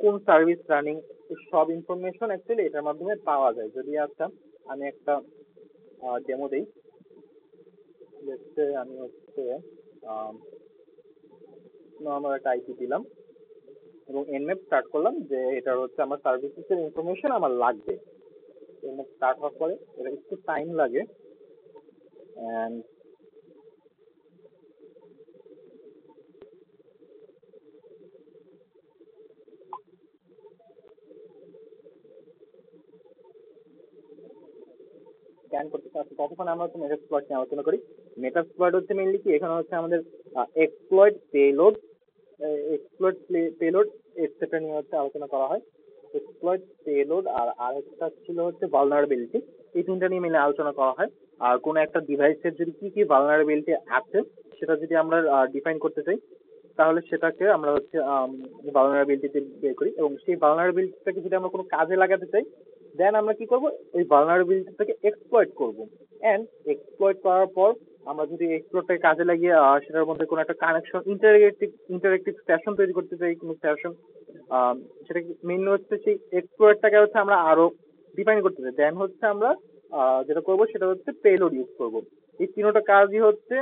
কোন সার্ভিস রানিং, সব ইনফরমেশন অ্যাকচুয়ালি এটার মাধ্যমে পাওয়া যায়। যদি আচ্ছা আমি একটা ডেমো দেই, আমি হচ্ছে নর্মাল একটা আইপি দিলাম এবং এনম্যাপ স্টার্ট করলাম যে এটা হচ্ছে আমার সার্ভিসেসের ইনফরমেশন আমার লাগবে। এনম্যাপ স্টার্ট হওয়ার পরে এটা একটু টাইম লাগে এন্ড স্ক্যান করতে পারছি। ততক্ষণ আমরা হচ্ছে মেটাস্প্লয়েট নিয়ে আলোচনা করি। মেটাস্প্লয়েট হচ্ছে মেইনলি কি, এখানে হচ্ছে আমাদের এক্সপ্লয়েট পেলোড এটসেট্রা নিয়ে হচ্ছে আলোচনা করা হয়। এক্সপ্লয়েট পেলোড আর আরেকটা ছিল হচ্ছে ভালনারেবিলিটি, এই তিনটা নিয়ে মিলে আলোচনা করা হয়। আর কোনো একটা ডিভাইসের যদি কি কি ভালনারেবিলিটি আছে সেটা যদি আমরা ডিফাইন করতে চাই তাহলে সেটাকে আমরা হচ্ছে ভালনারেবিলিটিতে বের করি, এবং সেই ভালনারেবিলিটিটাকে যদি আমরা কোনো কাজে লাগাতে চাই দেন আমরা কি করব, এই ভালনারেবিলিটিটাকে এক্সপ্লয়েট করব। এন্ড এক্সপ্লয়েট করার পর আমরা যদি এক্সপ্লয়েটটাকে কাজে লাগিয়ে সেটার মধ্যে কোনো একটা কানেকশন, ইন্টারেক্টিভ সেশন তৈরি করতে চাই, কোনো সেশন, সেটা মেইন হচ্ছে সেই এক্সপ্লয়েটটাকে হচ্ছে আমরা আরো ডিফাইন করতে চাই, দেন হচ্ছে আমরা যেটা করব সেটা হচ্ছে পেলোড ইউজ করব। এই তিনটা কাজই হচ্ছে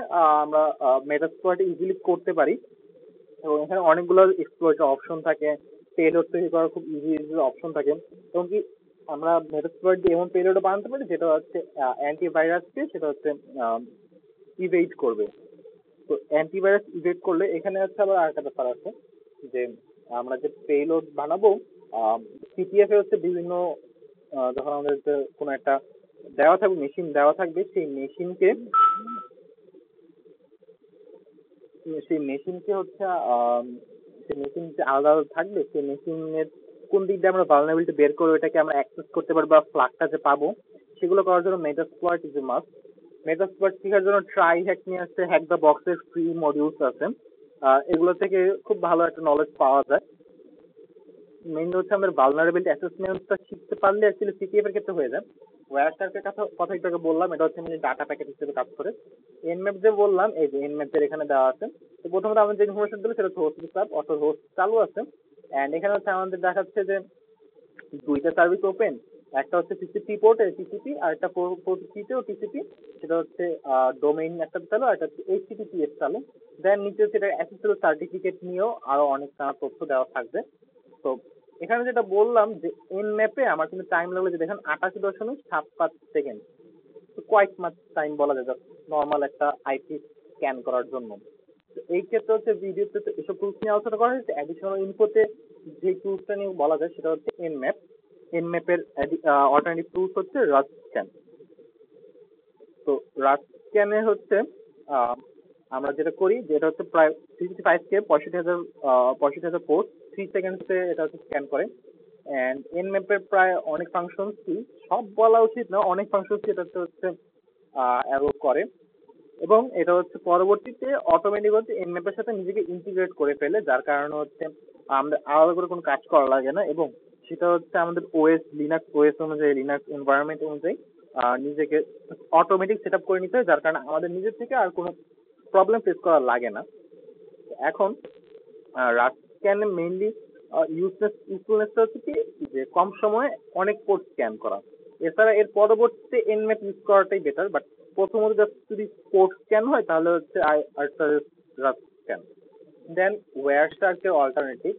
আমরা মেটাস্প্লয়েটে ইজিলি করতে পারি, এবং এখানে অনেকগুলো এক্সপ্লয়েটের অপশন থাকে, পেলোড তৈরি করার খুব ইজি ইজি অপশন থাকে, এবং কি আমরা মেটাস্প্লয়েট দিয়ে এমন পেলোডও বানাতে পারি যেটা হচ্ছে অ্যান্টিভাইরাসকে সেটা হচ্ছে ইভেড করবে। তো অ্যান্টিভাইরাস ইভেড করলে এখানে হচ্ছে আবার আরেকটা ব্যাপার আছে যে আমরা যে পেলোড বানাবো সিটিএফ এ হচ্ছে বিভিন্ন যখন আমাদের কোনো একটা মেশিন দেওয়া থাকবে, সেই মেশিনকে হচ্ছে সেই মেশিন যে আলাদা আলাদা থাকবে সেই মেশিনের কোন দিক দিয়ে আমরা ভালনারেবিলিটি বের করে ওটাকে আমরা অ্যাক্সেস করতে পারবো বা ফ্লাগটা যে পাবো সেগুলো করার জন্য মেটাস্প্লয়েট ইজ এ মাস্ট। মেটাস্প্লয়েট শেখার জন্য ট্রাই হ্যাক নিয়ে আসছে, হ্যাক দ্য বক্সের ফ্রি মডিউলস আছে, এগুলো থেকে খুব ভালো একটা নলেজ পাওয়া যায়। মেইন হচ্ছে আমাদের ভালনারেবিলিটি অ্যাসেসমেন্টটা শিখতে পারলে অ্যাকচুয়ালি সিটিএফ এর ক্ষেত্রে হয়ে যায়। ওয়্যারশার্কের কথা একটু আগে বললাম, এটা হচ্ছে ডাটা প্যাকেট হিসেবে কাজ করে। এনম্যাপ যে বললাম, এই যে এনম্যাপ এর এখানে দেওয়া আছে। তো প্রথমত আমাদের যে ইনফরমেশন দিল সেটা হচ্ছে হোস্ট ক্লাব, অর্থাৎ হোস্ট চালু আছে, এন্ড এখানে হচ্ছে আমাদের দেখাচ্ছে যে দুইটা সার্ভিস ওপেন, একটা হচ্ছে টিসিপি পোর্ট টিসিপি, আর একটা পোর্ট সিতেও টিসিপি, সেটা হচ্ছে ডোমেইন একটা চালু, আর একটা হচ্ছে এইচটিটিপিএস চালু। দেন নিচে হচ্ছে এটা এসএসএল সার্টিফিকেট নিয়েও আরো অনেক তথ্য দেওয়া থাকবে। তো এখানে যেটা বললাম যে এন ম্যাপে আমার কিন্তু টাইম লাগলো যে দেখেন 88.75 সেকেন্ড, তো কোয়াইট মাচ টাইম বলা যায় নর্মাল একটা আইপি স্ক্যান করার জন্য। তো এই ক্ষেত্রে হচ্ছে ভিডিওতে তো এসব টুলস নিয়ে আলোচনা করা হয়েছে। অ্যাডিশনাল ইনফোতে যে টুলসটা নিয়ে বলা যায় সেটা হচ্ছে এনম্যাপ। এনম্যাপের অল্টারনেটিভ টুলস হচ্ছে রাস্টস্ক্যান। তো রাস্টস্ক্যানে হচ্ছে আহ, আমরা যেটা করি যেটা হচ্ছে প্রায় 65K 65,000 পোস্ট 3 সেকেন্ডসে এটা হচ্ছে স্ক্যান করে। এন্ড এনম্যাপের প্রায় অনেক ফাংশনস কি, সব বলা উচিত না, অনেক ফাংশনস এটা হচ্ছে অ্যালো করে, এবং এটা হচ্ছে পরবর্তীতে অটোমেটিক হচ্ছে এনম্যাপের সাথে নিজেকে ইন্টিগ্রেট করে ফেলে, যার কারণে হচ্ছে আমাদের আলাদা করে কোনো কাজ করা লাগে না, এবং সেটা হচ্ছে আমাদের ওএস লিনাক্স ওএস অনুযায়ী, লিনাক্স এনভায়রনমেন্ট অনুযায়ী নিজেকে অটোমেটিক সেট আপ করে নিতে হয়, যার কারণে আমাদের নিজের থেকে আর কোনো প্রবলেম ফেস করা লাগে না। এখন রাস্ট স্ক্যানে মেইনলি ইউজফুলনেসটা হচ্ছে কি, যে কম সময়ে অনেক পোর্ট স্ক্যান করা। এছাড়া এর পরবর্তীতে এনম্যাপ ইউজ করাটাই বেটার, বাট প্রথমত জাস্ট যদি পোর্ট স্ক্যান হয় তাহলে হচ্ছে রাস্ট স্ক্যান। দেন ওয়ারস্টার্কের অল্টারনেটিভ,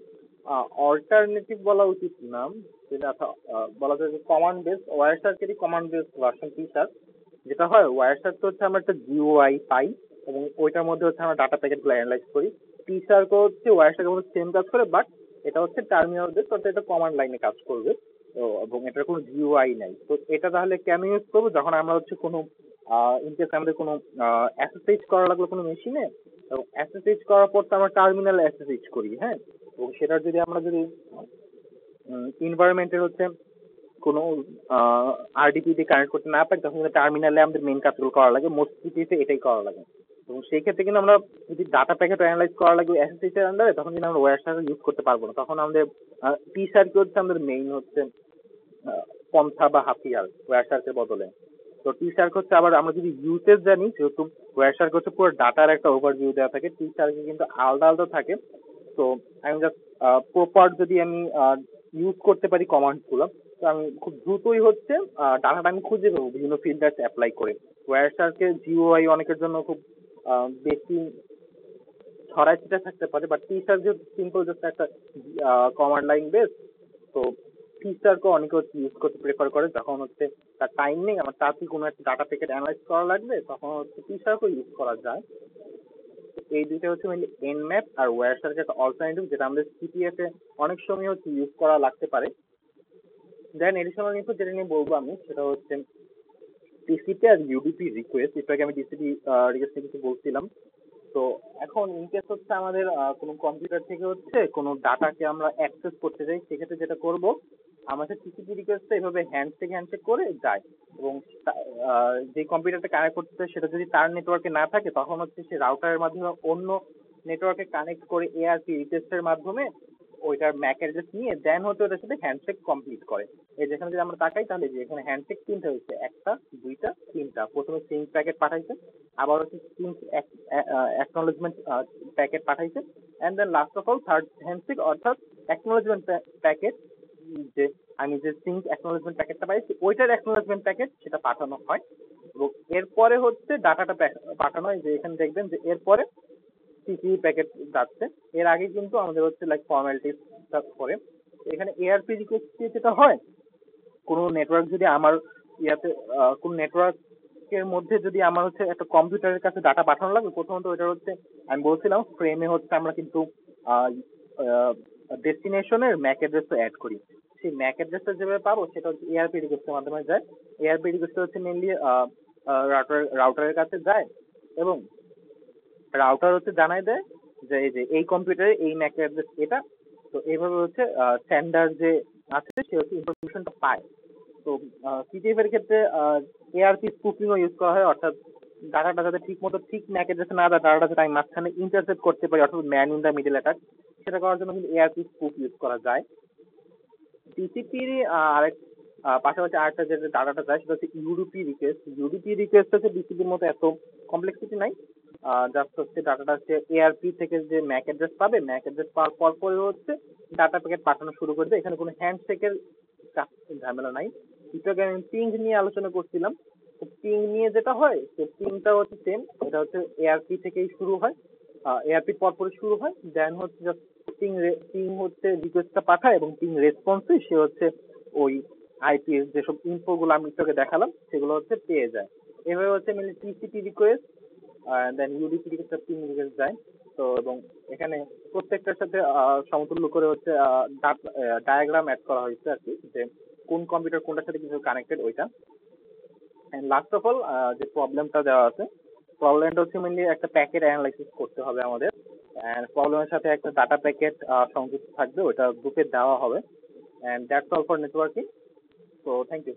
অল্টারনেটিভ বলা উচিত না, যেটা বলা যায় যে কমান্ড বেস, ওয়ারস্টার্কেরই কমান্ড বেস ভার্সন টিচার। যেটা হয় ওয়ারস্টার তো হচ্ছে আমরা একটা জিওআই পাই, এবং ওইটার মধ্যে হচ্ছে আমরা ডাটা প্যাকেট গুলো অ্যানালাইজ করি। টিচারকে হচ্ছে ওয়ারস্টারের মধ্যে সেম কাজ করে, বাট এটা হচ্ছে টার্মিনাল বেস, অর্থাৎ এটা কমান্ড লাইনে কাজ করবে। তো এবং এটার কোনো জিওআই নাই। তো এটা তাহলে কেন ইউজ করবো, যখন আমরা হচ্ছে কোনো ইনকেস আমাদের কোনো এসএসএইচ করা লাগলো কোনো মেশিনে, এবং এসএসএইচ করার পর তো আমরা টার্মিনালে এসএসএইচ করি, হ্যাঁ। এবং সেটার যদি আমরা যদি এনভায়রনমেন্টের হচ্ছে কোনো আরডিপি দিয়ে কানেক্ট করতে না পারি, তখন কিন্তু টার্মিনালে আমাদের মেইন কাজগুলো করা লাগে, মোস্ট সিটিতে এটাই করা লাগে। এবং সেই ক্ষেত্রে কিন্তু আমরা যদি ডাটা প্যাকেট অ্যানালাইজ করা লাগে এসএসএইচ এর আন্ডারে, তখন কিন্তু আমরা ওয়্যারসার ইউজ করতে পারবো না। তখন আমাদের টি সার্কিট হচ্ছে আমাদের মেইন হচ্ছে পন্থা বা হাতিয়ার ওয়্যারসার্কের বদলে। তো টি সার্ক হচ্ছে আবার আমরা যদি ইউসেজ জানি, যেহেতু ওয়্যারসার্ক হচ্ছে পুরো ডাটার একটা ওভারভিউ দেওয়া থাকে, টি সার্কে কিন্তু আলাদা আলাদা থাকে। তো আমি জাস্ট প্রপার যদি আমি ইউজ করতে পারি কমান্ড গুলো, তো আমি খুব দ্রুতই হচ্ছে ডাটাটা আমি খুঁজে পাবো বিভিন্ন ফিল্টার্স অ্যাপ্লাই করে। ওয়্যারসার্কে জিওআই অনেকের জন্য খুব বেশি ছড়াই ছিটা থাকতে পারে, বাট টি সার্ক যেহেতু সিম্পল জাস্ট একটা কমান্ড লাইন বেস, তো টি সার্কও অনেকে হচ্ছে ইউজ করতে প্রেফার করে যখন হচ্ছে তার টাইম নেই, আমার তাড়াতাড়ি কোনো একটা ডাটা প্যাকেট অ্যানালাইজ করা লাগবে, তখন হচ্ছে টি সার্কও ইউজ করা যায়। এই দুইটা হচ্ছে মেইনলি এনম্যাপ আর ওয়্যারসার্কের একটা অল্টারনেটিভ, যেটা আমাদের সিপিএফ এ অনেক সময় হচ্ছে ইউজ করা লাগতে পারে। দেন এডিশনাল ইনফো যেটা নিয়ে বলবো আমি, সেটা হচ্ছে টিসিপি আর ইউডিপি রিকোয়েস্ট। একটু আগে আমি টিসিপি রিকোয়েস্ট নিয়ে কিছু বলছিলাম। তো এখন ইনকেস হচ্ছে আমাদের কোনো কম্পিউটার থেকে হচ্ছে কোনো ডাটাকে আমরা অ্যাক্সেস করতে চাই, সেক্ষেত্রে যেটা করব, আমাদের টিসিপি রিকোয়েস্টটা এভাবে হ্যান্ডশেক করে যায়, এবং যে কম্পিউটারটা কানেক্ট করতে চাই সেটা যদি তার নেটওয়ার্কে না থাকে, তখন হচ্ছে সে রাউটারের মাধ্যমে অন্য নেটওয়ার্কে কানেক্ট করে এআরপি রিকোয়েস্টের মাধ্যমে ওইটার ম্যাক অ্যাড্রেস নিয়ে দেন হচ্ছে ওটার সাথে হ্যান্ডশেক কমপ্লিট করে। এই যেখানে যদি আমরা তাকাই, তাহলে যে এখানে হ্যান্ডশেক তিনটা হচ্ছে, একটা দুইটা তিনটা। প্রথমে সিঙ্ক প্যাকেট পাঠাইছে, আবার হচ্ছে সিঙ্ক অ্যাকনোলেজমেন্ট প্যাকেট পাঠাইছে, and then last of all third handshake, অর্থাৎ অ্যাকনোলেজমেন্ট প্যাকেট, যে আমি যে সিঙ্ক অ্যাকনোলেজমেন্ট প্যাকেটটা পাইছি ওইটার অ্যাকনোলেজমেন্ট প্যাকেট সেটা পাঠানো হয়। এবং এরপরে হচ্ছে ডাটাটা পাঠানো হয়, যে এখানে দেখবেন যে এরপরে সিসি প্যাকেট যাচ্ছে। এর আগে কিন্তু আমাদের হচ্ছে লাইক ফর্মালিটিস করে। এখানে এআরপি রিকোয়েস্ট যেটা হয়, কোনো নেটওয়ার্ক যদি আমার ইয়াতে কোন নেটওয়ার্কের মধ্যে যদি আমার হচ্ছে একটা কম্পিউটারের কাছে ডাটা পাঠানো লাগে, প্রথমত ওইটা হচ্ছে আমি বলছিলাম ফ্রেমে হচ্ছে আমরা কিন্তু ডেস্টিনেশনের ম্যাক অ্যাড্রেসটা অ্যাড করি। সেই ম্যাক অ্যাড্রেসটা যেভাবে পাবো সেটা হচ্ছে এআরপি রিকোয়েস্টের মাধ্যমে যায়। এআরপি রিকোয়েস্ট হচ্ছে মেনলি রাউটারের কাছে যায়, এবং রাউটার হচ্ছে জানাই দেয় যে এই যে এই কম্পিউটারে এই ম্যাক অ্যাড্রেস এটা। তো এইভাবে হচ্ছে সেন্ডার যে আছে সে হচ্ছে ইনফরমেশনটা পায়। তো সিটিএফ এর ক্ষেত্রে এআরপি স্পুফিংও ইউজ করা হয়, অর্থাৎ ডাটাটা যাতে ঠিক মতো ঠিক ম্যাক অ্যাড্রেসে না দেয়, ডাটাটা যাতে আমি মাঝখানে ইন্টারসেপ্ট করতে পারি, অর্থাৎ man in the middle attack, সেটা করার জন্য কিন্তু এআরপি স্পুফ ইউজ করা যায়। টিসিপির আরেক পাশাপাশি আরেকটা যে ডাটাটা যায় সেটা হচ্ছে ইউডিপি রিকোয়েস্ট। ইউডিপি রিকোয়েস্ট হচ্ছে ডিসিপির মতো এত কমপ্লেক্সিটি নাই, জাস্ট হচ্ছে ডাটাটা হচ্ছে এআরপি থেকে যে ম্যাক অ্যাড্রেস পাবে, ম্যাক অ্যাড্রেস পাওয়ার পরে হচ্ছে ডাটা প্যাকেট পাঠানো শুরু করে দেয়। এখানে কোনো হ্যান্ডশেকের ঝামেলা নাই। একটু আগে আমি পিং নিয়ে আলোচনা করছিলাম। পিং নিয়ে যেটা হয়, তো পিংটা হচ্ছে সেম, এটা হচ্ছে এআরপি থেকেই শুরু হয়, এআরপি পরপরই শুরু হয়, দেন হচ্ছে just পিং পিং হচ্ছে রিকোয়েস্টটা পাঠায় এবং পিং রেসপন্সে সে হচ্ছে ওই আইপি এর যেসব ইনফো গুলো আমি তোকে দেখালাম সেগুলো হচ্ছে পেয়ে যায়। এভাবে হচ্ছে মানে টিসিপি রিকোয়েস্ট দেন ইউডিপি রিকোয়েস্ট পিং রিকোয়েস্ট যায়। তো এবং এখানে প্রত্যেকটার সাথে সমতুল্য করে হচ্ছে ডায়াগ্রাম অ্যাড করা হয়েছে আর কি, যে কোন কম্পিউটার কোনটার সাথে কিছু কানেক্টেড ওইটা। এন্ড লাস্ট অফ অল যে প্রবলেমটা দেওয়া আছে, প্রবলেমটা হচ্ছে মেনলি একটা প্যাকেট অ্যানালাইসিস করতে হবে আমাদের, এন্ড প্রবলেমের সাথে একটা ডাটা প্যাকেট সংযুক্ত থাকবে, ওটা গ্রুপে দেওয়া হবে। And that's all for networking. So thank you.